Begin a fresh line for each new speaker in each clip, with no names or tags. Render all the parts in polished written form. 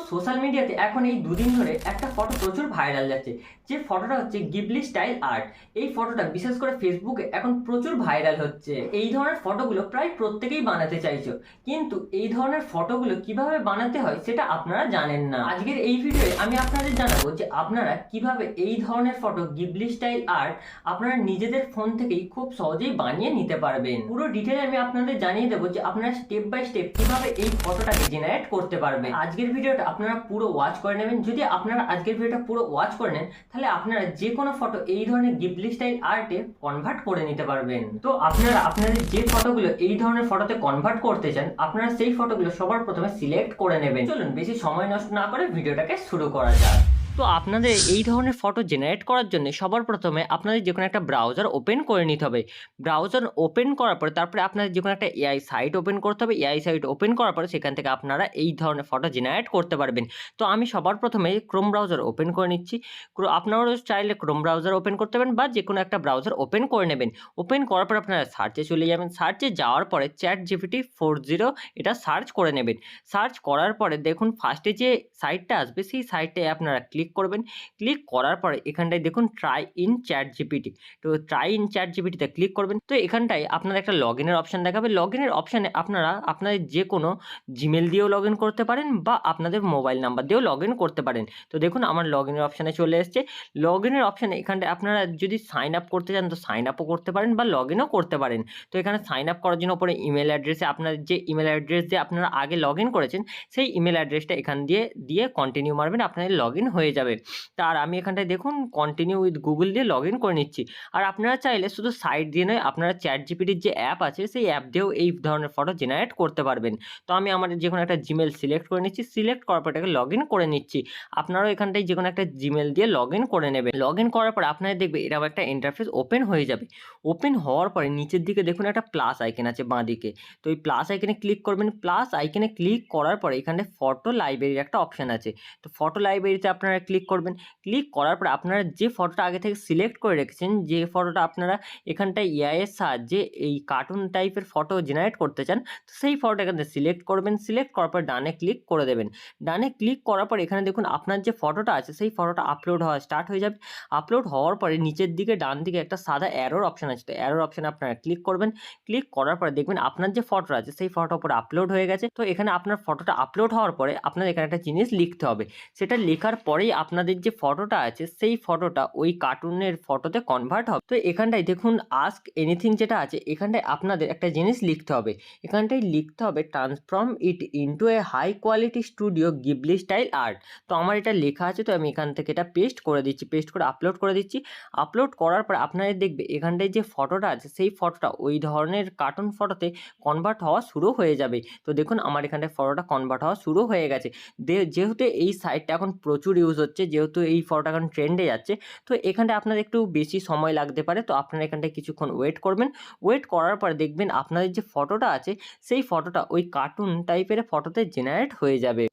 Social মিডিয়াতে এখন এই দুদিন ধরে একটা ফটো প্রচুর ভাইরাল যাচ্ছে, যে ফটোটা হচ্ছে গিবলি স্টাইল আর্ট। এই ফটোটা বিশেষ করে ফেসবুকে এখন প্রচুর ভাইরাল হচ্ছে। এই ধরনের ফটোগুলো প্রায় প্রত্যেকেই বানাতে চাইছো, কিন্তু এই ধরনের ফটোগুলো কিভাবে বানাতে হয় সেটা আপনারা জানেন না। আজকের এই ভিডিওয়ে আমি আপনাদের জানাবো যে আপনারা কিভাবে এই ধরনের ফটো গিবলি স্টাইল আর্ট আপনারা নিজেদের ফোন থেকেই খুব সহজেই বানিয়ে নিতে পারবেন। পুরো ডিটেলে আমি আপনাদের জানিয়ে দেবো যে আপনারা স্টেপ বাই স্টেপ কিভাবে এই ফটোটাকে জেনারেট করতে পারবেন। আজকের ভিডিওটা আপনারা পুরো ওয়াচ করে নেবেন। যদি আপনারা আজকের ভিডিওটা পুরো ওয়াচ করে নেন, তাহলে আপনারা যে কোনো ফটো এই ধরনের গিবলি স্টাইল আর্টে কনভার্ট করে নিতে পারবেন। তো আপনারা আপনাদের যে ফটোগুলো এই ধরনের ফটোতে কনভার্ট করতে চান, আপনারা সেই ফটোগুলো সবার প্রথমে সিলেক্ট করে নেবেন। চলুন বেশি সময় নষ্ট না করে ভিডিওটাকে শুরু করা যাক। তো আপনাদের এই ধরনের ফটো জেনারেট করার জন্য সবার প্রথমে আপনাদের যে কোনো একটা ব্রাউজার ওপেন করে নিতে হবে। ব্রাউজার ওপেন করার পরে তারপরে আপনাদের যে কোনো একটা এআই সাইট ওপেন করতে হবে। এআই সাইট ওপেন করার পরে সেখান থেকে আপনারা এই ধরনের ফটো জেনারেট করতে পারবেন। তো আমি সবার প্রথমে ক্রোম ব্রাউজার ওপেন করে নিচ্ছি। আপনারাও চাইলে ক্রোম ব্রাউজার ওপেন করতে পারেন বা যে কোনো একটা ব্রাউজার ওপেন করে নেবেন। ওপেন করার পর আপনারা সার্চে চলে যাবেন। সার্চে যাওয়ার পরে ChatGPT 40 এটা সার্চ করে নেবেন। সার্চ করার পরে দেখুন ফার্স্টে যে সাইটটা আসবে সেই সাইটে আপনারা ক্লিক করবেন। ক্লিক করার পরে এখানটায় দেখুন ট্রাই ইন ChatGPT। তো ট্রাই ইন ChatGPT-তে ক্লিক করবেন। তো এখানটায় আপনারা একটা লগ ইনের অপশান দেখাবে। লগ ইনের অপশানে আপনারা আপনাদের যে কোনো জিমেল দিয়েও লগ ইন করতে পারেন বা আপনাদের মোবাইল নাম্বার দিয়েও লগ ইন করতে পারেন। তো দেখুন আমার লগ ইনের অপশানে চলে এসছে। লগ ইনের অপশানে এখানটায় আপনারা যদি সাইন আপ করতে চান তো সাইন আপও করতে পারেন বা লগ ইনও করতে পারেন। তো এখানে সাইন আপ করার জন্য উপরে ইমেল অ্যাড্রেসে আপনার যে ইমেল অ্যাড্রেস দিয়ে আপনারা আগে লগ ইন করেছেন সেই ইমেল অ্যাড্রেসটা এখান দিয়ে কন্টিনিউ মারবেন, আপনাদের লগ ইন হয়ে যাবে। তার আমি এখানটায় দেখুন কন্টিনিউ উইথ গুগল দিয়ে লগ ইন করে নিচ্ছি। আর আপনারা চাইলে শুধু সাইট দিয়ে নয়, আপনারা ChatGPT-র যে অ্যাপ আছে সেই অ্যাপ দিয়েও এই ধরনের ফটো জেনারেট করতে পারবেন। তো আমি আমার যে কোনো একটা জিমেল সিলেক্ট করে নিচ্ছি। সিলেক্ট করার পর এটাকে লগ ইন করে নিচ্ছি। আপনারাও এখানটায় যে কোনো একটা জিমেল দিয়ে লগ ইন করে নেবেন। লগ ইন করার পর আপনারা দেখবে এরকম একটা ইন্টারফেস ওপেন হয়ে যাবে। ওপেন হওয়ার পরে নিচের দিকে দেখুন একটা প্লাস আইকন আছে বাঁ দিকে। তো এই প্লাস আইকনে ক্লিক করবেন। প্লাস আইকনে ক্লিক করার পরে এখানে ফটো লাইব্রেরির একটা অপশান আছে। তো ফটো লাইব্রেরিতে আপনারা ক্লিক করবেন। ক্লিক করার পরে আপনারা যে ফটোটা আগে থেকে সিলেক্ট করে রেখেছেন, যে ফটোটা আপনারা এখানটায় এআই এর সাহায্যে এই কার্টুন টাইপের ফটো জেনারেট করতে চান, তো সেই ফটোটা এখান থেকে সিলেক্ট করবেন। সিলেক্ট করার পর ডানে ক্লিক করে দেবেন। ডানে ক্লিক করার পর এখানে দেখুন আপনার যে ফটোটা আছে সেই ফটোটা আপলোড হওয়া স্টার্ট হয়ে যাবে। আপলোড হওয়ার পরে নিচের দিকে ডান দিকে একটা সাদা অ্যারোর অপশান আছে। তো অ্যারোর অপশানে আপনারা ক্লিক করবেন। ক্লিক করার পরে দেখবেন আপনার যে ফটোটা আছে সেই ফটোর উপরে আপলোড হয়ে গেছে। তো এখানে আপনার ফটোটা আপলোড হওয়ার পরে আপনাদের এখানে একটা জিনিস লিখতে হবে। সেটা লেখার পরেই আপনাদের যে ফটোটা আছে সেই ফটোটা ওই কার্টুনের ফটোতে কনভার্ট হবে। তো এখানটায় দেখুন আস্ক এনিথিং যেটা আছে, এখানটায় আপনাদের একটা জিনিস লিখতে হবে। এখানটায় লিখতে হবে transform it into a high quality studio Ghibli style art. তো আমার এটা লেখা আছে, তো আমি এখান থেকে এটা পেস্ট করে দিচ্ছি। পেস্ট করে আপলোড করে দিচ্ছি। আপলোড করার পর আপনাদের দেখবে এখানটায় যে ফটোটা আছে সেই ফটোটা ওই ধরনের কার্টুন ফটোতে কনভার্ট হওয়া শুরু হয়ে যাবে। তো দেখুন আমার এখানটায় ফটোটা কনভার্ট হওয়া শুরু হয়ে গেছে। যেহেতু এই সাইটটা এখন প্রচুর ইউজ হচ্ছে, যেহেতু এই ফটোটা এখন ট্রেন্ডে যাচ্ছে, তো এখানটায় আপনাদের একটু বেশি সময় লাগতে পারে। তো আপনারা এখানটায় কিছুক্ষণ ওয়েট করবেন। ওয়েট করার পরে দেখবেন আপনাদের যে ফটোটা আছে সেই ফটোটা ওই কার্টুন টাইপের ফটোতে জেনারেট হয়ে যাবে।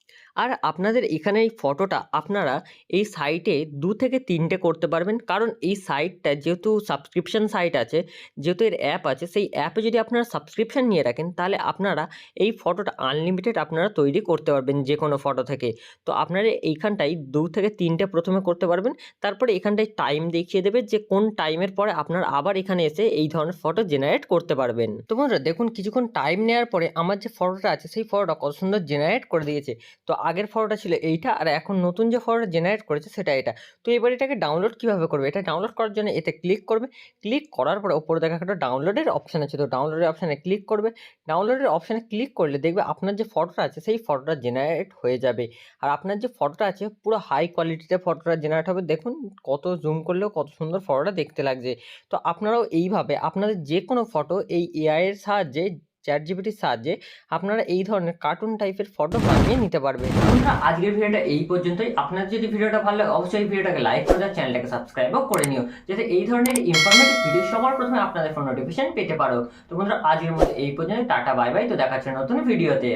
আর আপনাদের এখানে এই ফটোটা আপনারা এই সাইটে 2 থেকে 3টে করতে পারবেন, কারণ এই সাইটটা যেহেতু সাবস্ক্রিপশন সাইট আছে, যেহেতু এর অ্যাপ আছে, সেই অ্যাপে যদি আপনারা সাবস্ক্রিপশন নিয়ে রাখেন তাহলে আপনারা এই ফটোটা আনলিমিটেড আপনারা তৈরি করতে পারবেন যে কোনো ফটো থেকে। তো আপনারা এইখানটায় 2 থেকে 3টে প্রথমে করতে পারবেন। তারপরে এখানটায় টাইম দেখিয়ে দেবে যে কোন টাইমের পরে আপনারা আবার এখানে এসে এই ধরনের ফটো জেনারেট করতে পারবেন। তো বন্ধুরা দেখুন কিছুক্ষণ টাইম নেওয়ার পরে আমার যে ফটোটা আছে সেই ফটোটা কত সুন্দর জেনারেট করে দিয়েছে। তো আগের ফটোটা ছিল এইটা, আর এখন নতুন যে ফটোটা জেনারেট করেছে সেটা এটা। তো এবার এটাকে ডাউনলোড কীভাবে করবে? এটা ডাউনলোড করার জন্য এতে ক্লিক করবে। ক্লিক করার পরে ওপরে দেখা একটা ডাউনলোডের অপশান আছে। তো ডাউনলোডের অপশানে ক্লিক করবে। ডাউনলোডের অপশানে ক্লিক করলে দেখবে আপনার যে ফটোটা আছে সেই ফটোটা জেনারেট হয়ে যাবে। আর আপনার যে ফটোটা আছে পুরো হাই কোয়ালিটিতে ফটোটা জেনারেট হবে। দেখুন কত জুম করলেও কত সুন্দর ফটোটা দেখতে লাগছে। তো আপনারাও এইভাবে আপনাদের যে কোনো ফটো এই এআই এর সাহায্যে, ChatGPT-র সাহায্যে আপনারা এই ধরনের কার্টুন টাইপের ফটো বানিয়ে নিতে পারবেন। বন্ধুরা আজকের ভিডিওটা এই পর্যন্তই। আপনার যদি ভিডিওটা ভালো লাগে অবশ্যই ভিডিওটাকে লাইক করে দাও, চ্যানেলটাকে সাবস্ক্রাইবও করে নিও, যাতে এই ধরনের ইনফরমেটিভ ভিডিও সবার প্রথমে আপনাদের ফোন নোটিফিকেশন পেতে পারো। তো বন্ধুরা আজকের মতো এই পর্যন্ত, টাটা বাই বাই। তো দেখা হচ্ছে নতুন ভিডিওতে।